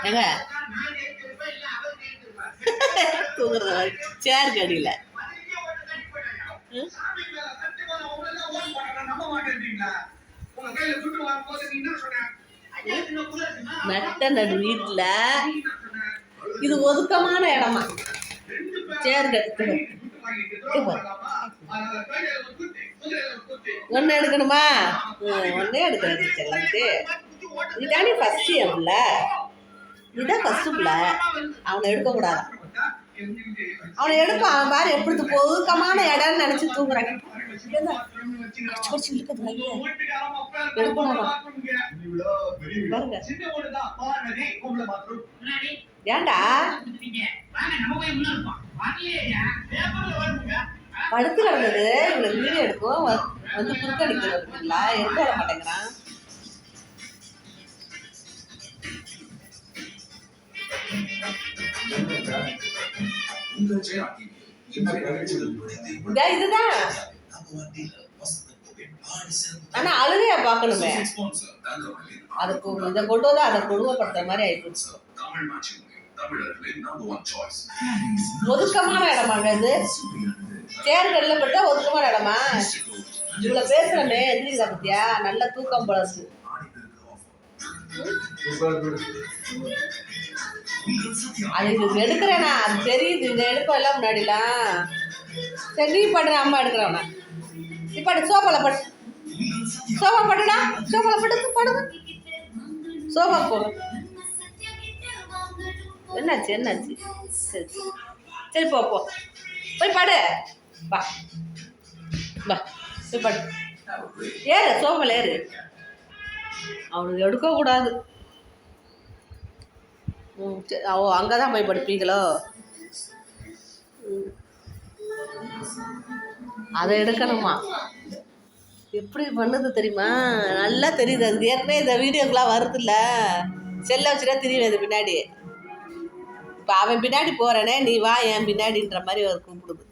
எங்க தூங்குறத சேர் கடியில் நட்ட நடு வீட்டில் இது ஒதுக்கமான இடமா சேர் கட்டு ஒன்று எடுக்கணுமா ஒன்றே எடுக்கிறது செல்லத்துக்கு இதானே ஃபஸ்ட்டு என் பிள்ளை இதுதான் ஃபஸ்ட்டு பிள்ளை அவனை எடுக்கக்கூடாது அவனை எடுப்பான் அவன் பாரு எப்படி ஒதுக்கமான இடம்னு நினச்சி தூங்குறாங்க ஏண்டா படுத்து கிடந்தது இவங்களுக்கு வீடியோ எடுக்கும் வந்து குறுக்கடிக்கிறதுங்களா எடுத்து வர மாட்டேங்கிறான் இதுதான் ஆனா அழுகையா பாக்கணுமே அதுக்கு இதை கொண்டு வந்து அதை கொடுமைப்படுத்துற மாதிரி ஆயிடுச்சு ஒதுக்கமான இடமாங்க இது சேர்கல்ல பட்டா ஒதுக்கமான இடமா இவ்வளவு பேசுறமே எதிரிகளா பத்தியா நல்ல தூக்கம் போலச்சு அது இது எடுக்கிறேனா அது தெரியுது இந்த எடுப்போம் எல்லாம் முன்னாடிலாம் சரி நீ படுற அம்மா எடுக்கிறவனா நீ படு சோஃபால படு சோஃபா படுடா சோஃபால படுத்து படுது சோஃபா போக என்னாச்சு என்னாச்சு சரி சரி போ போ போய் படு வா வா போய் படு ஏறு சோஃபால ஏறு அவனுக்கு எடுக்கக்கூடாது ஓ அங்கே தான் போய் படுப்பீங்களோ அதை எடுக்கணுமா எப்படி பண்ணுது தெரியுமா நல்லா தெரியுது அது ஏற்கனவே இந்த வீடியோக்கெலாம் வருதுல்ல செல்லை வச்சுட்டா தெரியும் அது பின்னாடி இப்போ அவன் பின்னாடி போகிறேனே நீ வா என் பின்னாடின்ற மாதிரி அவர் கூப்பிடுது